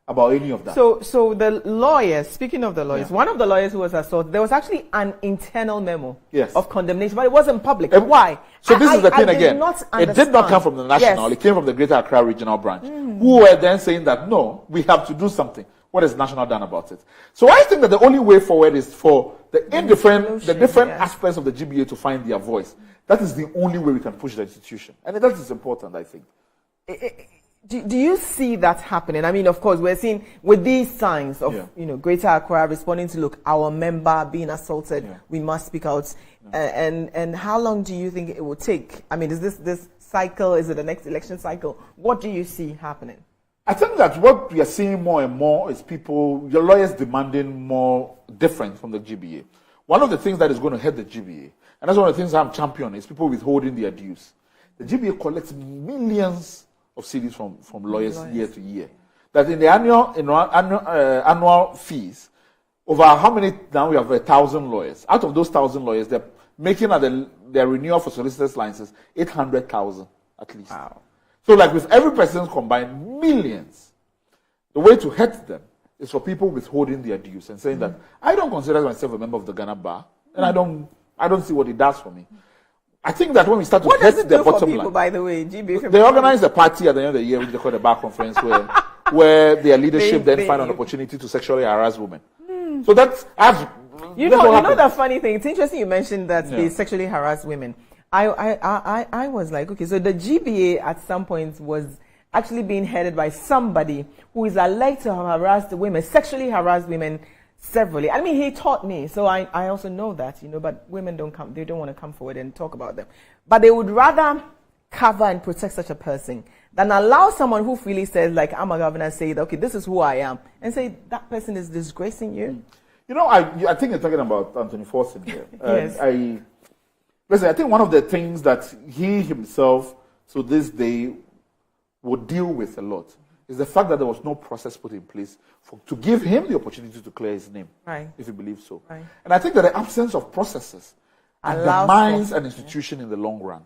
B: about any of that.
A: So the lawyers, speaking of the lawyers, one of the lawyers who was assaulted, there was actually an internal memo of condemnation, but it wasn't public. Why?
B: So this is the thing again. It did not come from the national, it came from the Greater Accra Regional Branch, who were then saying that, no, we have to do something. What has national done about it? So I think that the only way forward is for the different aspects of the GBA to find their voice. That is the only way we can push the institution. And that is important, I think.
A: Do you see that happening? I mean, of course, we're seeing with these signs of, Greater Accra responding to, look, our member being assaulted, we must speak out. And how long do you think it will take? I mean, is this cycle, is it the next election cycle? What do you see happening?
B: I think that what we are seeing more and more is your lawyers demanding more different from the GBA. One of the things that is going to hurt the GBA, and that's one of the things I'm championing, is people withholding their dues. The GBA collects millions of cedis from lawyers year to year. That in the annual fees, over how many, now we have 1,000 lawyers. Out of those 1,000 lawyers, they're making at their renewal for solicitors' licenses 800,000 at least.
A: Wow.
B: So like with every person combined, millions. The way to hurt them is for people withholding their dues and saying that I don't consider myself a member of the Ghana Bar, and I don't see what it does for me. I think that when we start to hurt their bottom line,
A: by the way, GBA,
B: they organize a party at the end of the year, which they call the Bar Conference, where their leadership then find an opportunity to sexually harass women. So that's
A: you know the funny thing. It's interesting you mentioned that they sexually harass women. I was like, okay, so the GBA at some point was actually being headed by somebody who is alleged to have harassed women, sexually harassed women severally. I mean, he taught me, so I also know that, but women don't want to come forward and talk about them. But they would rather cover and protect such a person than allow someone who freely says, like, I'm a governor, say, okay, this is who I am, and say that person is disgracing you.
B: I think you're talking about Anthony Forson here.
A: Yes.
B: Listen, I think one of the things that he himself, to this day, would deal with a lot is the fact that there was no process put in place to give him the opportunity to clear his name, if he believes so.
A: Right.
B: And I think that the absence of processes undermines an institution in the long run.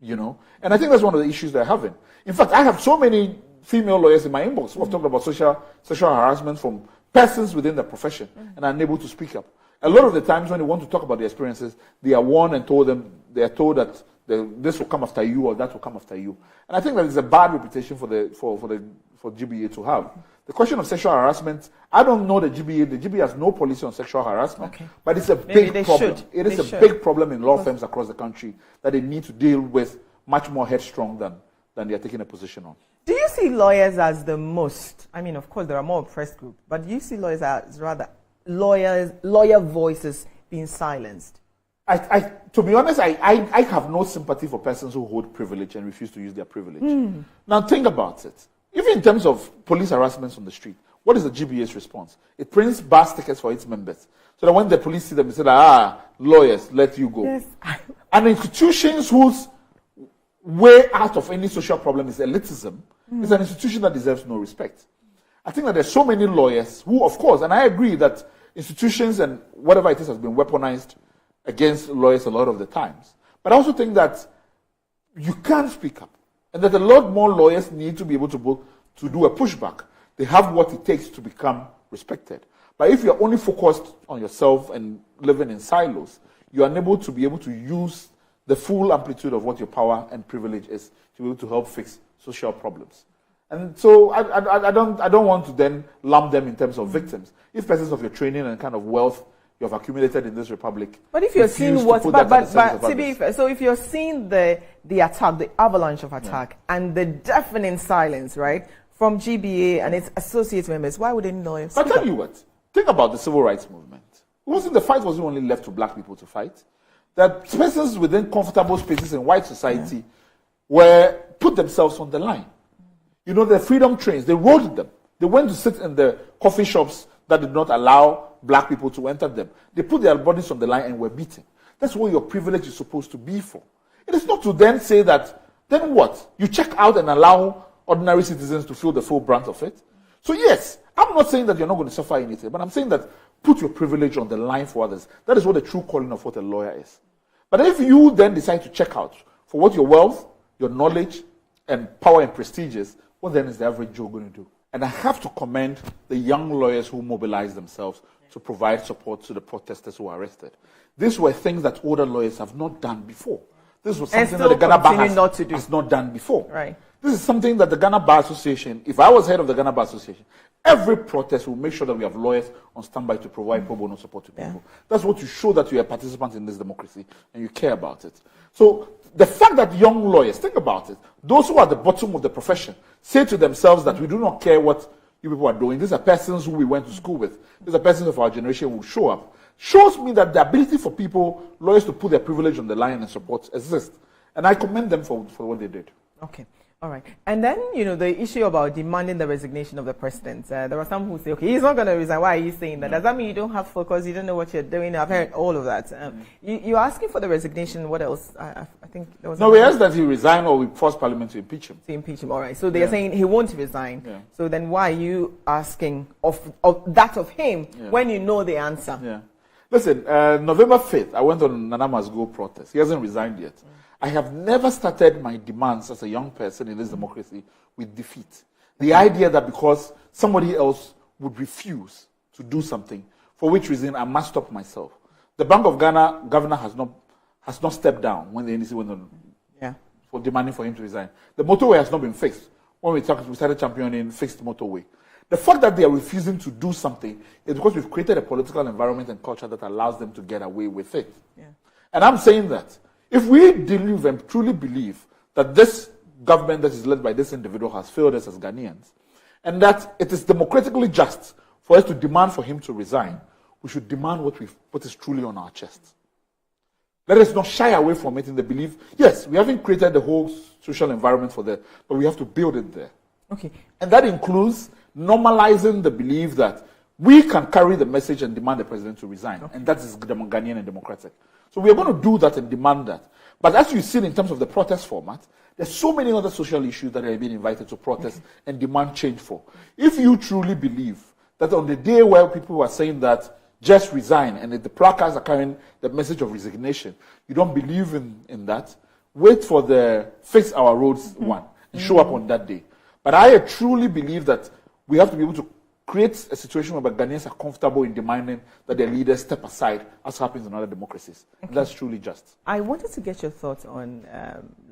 B: And I think that's one of the issues they're having. In fact, I have so many female lawyers in my inbox who have talked about sexual harassment from persons within the profession and are unable to speak up. A lot of the times when they want to talk about their experiences, they are warned and told that this will come after you or that will come after you. And I think that is a bad reputation for GBA to have. The question of sexual harassment, I don't know the GBA. The GBA has no policy on sexual harassment, but it's a big problem. It is a big problem in law firms across the country that they need to deal with much more headstrong than they are taking a position on.
A: Do you see lawyers as the most, I mean, of course, there are more oppressed groups, but do you see lawyers as rather lawyer voices being silenced?
B: To be honest, I have no sympathy for persons who hold privilege and refuse to use their privilege. Now think about it. Even in terms of police harassments on the street, what is the GBA's response? It prints bus tickets for its members. So that when the police see them, they say, lawyers, let you go.
A: Yes.
B: And institutions whose way out of any social problem is elitism is an institution that deserves no respect. I think that there's so many lawyers who, of course, and I agree that institutions and whatever it is has been weaponized against lawyers a lot of the times. But I also think that you can't speak up, and that a lot more lawyers need to be able to do a pushback. They have what it takes to become respected. But if you're only focused on yourself and living in silos, you are unable to be able to use the full amplitude of what your power and privilege is to be able to help fix social problems. And so I don't want to then lump them in terms of victims. If persons of your training and kind of wealth you have accumulated in this republic.
A: But if you're seeing so if you're seeing the attack, the avalanche of attack, and the deafening silence, right, from GBA and its associate members, why would any lawyers?
B: I'll tell you what. Think about the civil rights movement. The fight wasn't only left to black people to fight. That persons within comfortable spaces in white society put themselves on the line. The freedom trains, they rode them. They went to sit in the coffee shops that did not allow black people to enter them. They put their bodies on the line and were beaten. That's what your privilege is supposed to be for. It is not to then say that, then what? You check out and allow ordinary citizens to feel the full brunt of it? So yes, I'm not saying that you're not going to suffer anything, but I'm saying that put your privilege on the line for others. That is what the true calling of what a lawyer is. But if you then decide to check out for what your wealth, your knowledge, and power and prestige is, what then is the average Joe going to do? And I have to commend the young lawyers who mobilized themselves to provide support to the protesters who were arrested. These were things that older lawyers have not done before. This was something that the Ghana Bar has not done before.
A: Right.
B: This is something that the Ghana Bar Association, if I was head of the Ghana Bar Association, every protest will make sure that we have lawyers on standby to provide pro bono support to people. That's what you show that you're a participant in this democracy and you care about it. So the fact that young lawyers, think about it, those who are at the bottom of the profession, say to themselves that we do not care what you people are doing. These are persons who we went to school with. These are persons of our generation who show up. Shows me that the ability for people, lawyers, to put their privilege on the line and support exists. And I commend them for what they did.
A: Okay. All right. And then, the issue about demanding the resignation of the president. There are some who say, okay, he's not going to resign. Why are you saying that? Does that mean you don't have focus? You don't know what you're doing? I've heard all of that. You're asking for the resignation. What else? I think there was...
B: No, we asked that he resign or we force Parliament to impeach him.
A: To impeach him. All right. So they're saying he won't resign.
B: Yeah.
A: So then why are you asking of him when you know the answer?
B: Yeah. Listen, November 5th, I went on Nana Must Go protest. He hasn't resigned yet. I have never started my demands as a young person in this democracy with defeat. The idea that because somebody else would refuse to do something, for which reason I must stop myself. The Bank of Ghana governor has not stepped down when the NDC went on for demanding for him to resign. The motorway has not been fixed. When we started championing fixed motorway. The fact that they are refusing to do something is because we've created a political environment and culture that allows them to get away with it.
A: Yeah.
B: And I'm saying that if we believe and truly believe that this government that is led by this individual has failed us as Ghanaians, and that it is democratically just for us to demand for him to resign, we should demand what is truly on our chest. Let us not shy away from it in the belief, yes, we haven't created the whole social environment for that, but we have to build it there.
A: Okay.
B: And that includes normalizing the belief that we can carry the message and demand the president to resign. Okay. And that is Ghanaian and democratic. So we are going to do that and demand that. But as you've seen in terms of the protest format, there's so many other social issues that are being invited to protest and demand change for. If you truly believe that on the day where people are saying that just resign and the placards are carrying the message of resignation, you don't believe in that, wait for the Fix Our Roads one and show up on that day. But I truly believe that we have to be able to create a situation where Ghanaians are comfortable in demanding that their leaders step aside, as happens in other democracies. Okay. And that's truly just.
A: I wanted to get your thoughts on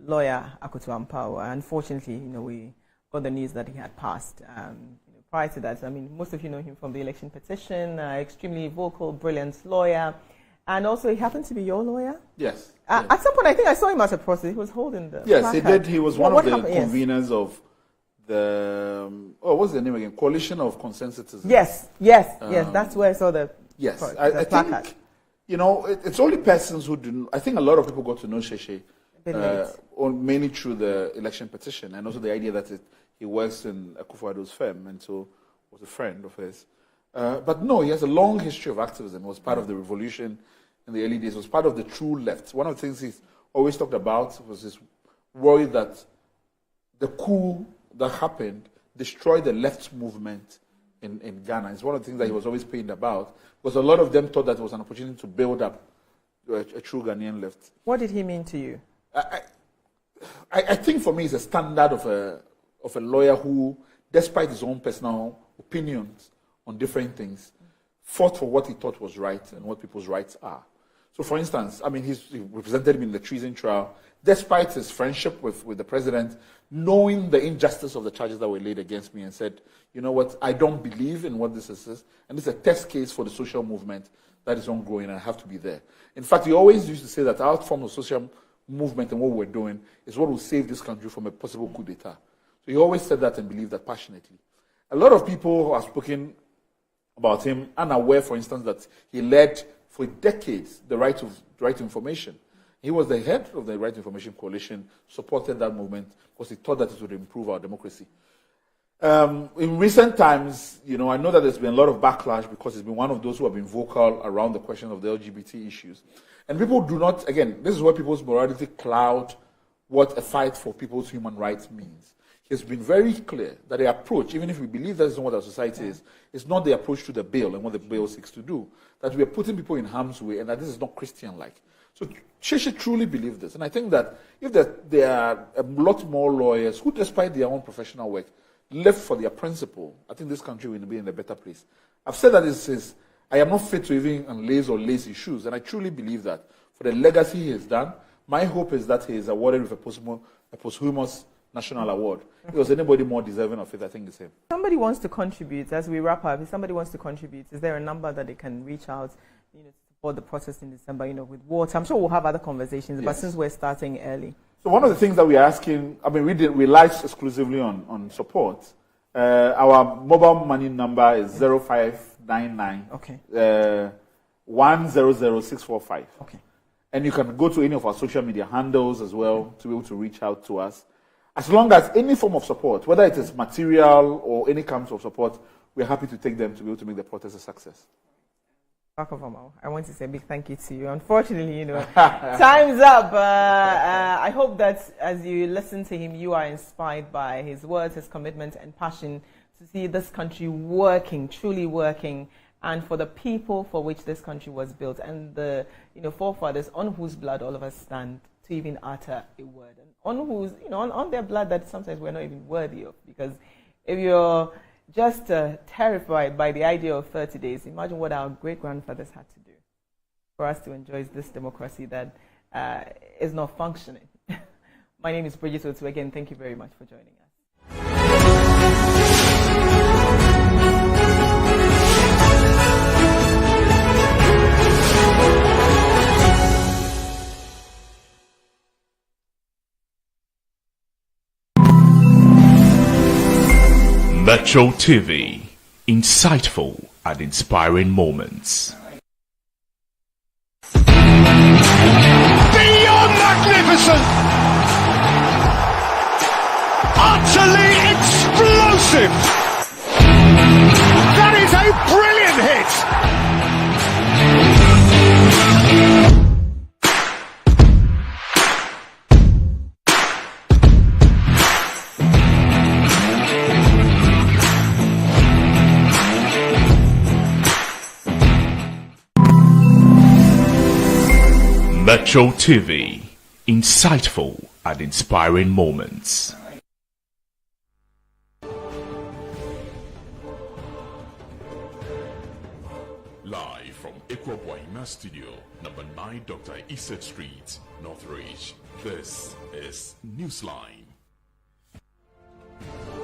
A: lawyer Akoto-Ampao. Unfortunately, we got the news that he had passed. Prior to that, most of you know him from the election petition, extremely vocal, brilliant lawyer. And also, he happened to be your lawyer?
B: Yes.
A: At some point, I think I saw him at a process. He was holding the
B: Yes,
A: placard.
B: he did. He was one of the conveners of the what's the name again? Coalition of Consensitivism.
A: Yes. That's where I saw the.
B: Yes, I think it's only persons who do. I think a lot of people got to know Sheshe mainly through the election petition and also the idea that he works in Akufo-Addo's firm and so was a friend of his. But no, he has a long history of activism. He was part of the revolution in the early days. He was part of the true left. One of the things he's always talked about was his worry that the coup that happened destroyed the left movement in Ghana. It's one of the things that he was always pained about, because a lot of them thought that it was an opportunity to build up a true Ghanaian left.
A: What did he mean to you?
B: I think for me it's a standard of a lawyer who, despite his own personal opinions on different things, fought for what he thought was right and what people's rights are. So, for instance, he represented him in the treason trial, despite his friendship with the president, knowing the injustice of the charges that were laid against me, and said, you know what, I don't believe in what this is, and it's a test case for the social movement that is ongoing, and I have to be there. In fact, he always used to say that our form of social movement and what we're doing is what will save this country from a possible coup d'etat. So he always said that and believed that passionately. A lot of people who have spoken about him, unaware, for instance, that he led for decades the right to information. He was the head of the Right to Information Coalition, supported that movement because he thought that it would improve our democracy. In recent times, I know that there's been a lot of backlash because he's been one of those who have been vocal around the question of the LGBT issues. And people do not, again, this is where people's morality cloud what a fight for people's human rights means. He's been very clear that the approach, even if we believe that is not what our society is not the approach to the bill and what the bill seeks to do, that we are putting people in harm's way and that this is not Christian-like. So Sheshe truly believed this. And I think that if there are a lot more lawyers who, despite their own professional work, live for their principle, I think this country will be in a better place. I've said that I am not fit to even unlace or lace his shoes, and I truly believe that for the legacy he has done, my hope is that he is awarded with a posthumous national award. If there was anybody more deserving of it, I think the same.
A: Somebody wants to contribute, as we wrap up, if somebody wants to contribute, is there a number that they can reach out, to support the process in December, with water? I'm sure we'll have other conversations, but since we're starting early.
B: So one of the things that we're asking, we live exclusively on support. Our mobile money number is 0599 100645.
A: Okay.
B: And you can go to any of our social media handles as well to be able to reach out to us. As long as any form of support, whether it is material or any kind of support, we're happy to take them to be able to make the protest a success.
A: I want to say a big thank you to you. Unfortunately, time's up. I hope that as you listen to him, you are inspired by his words, his commitment and passion to see this country working, truly working, and for the people for which this country was built, and the forefathers on whose blood all of us stand to even utter a word, and on whose on their blood that sometimes we're not even worthy of. Because if you're just terrified by the idea of 30 days, imagine what our great grandfathers had to do for us to enjoy this democracy that is not functioning. My name is Bridget Otu. Again, thank you very much for joining us.
G: Metro TV, insightful and inspiring moments.
H: Beyond magnificent! Utterly explosive! That is a brilliant hit!
G: Metro TV, insightful and inspiring moments.
I: Live from OccupyJulorbiHouse Studio, number 9 Dr. Isaac Street, Northridge. This is Newsline.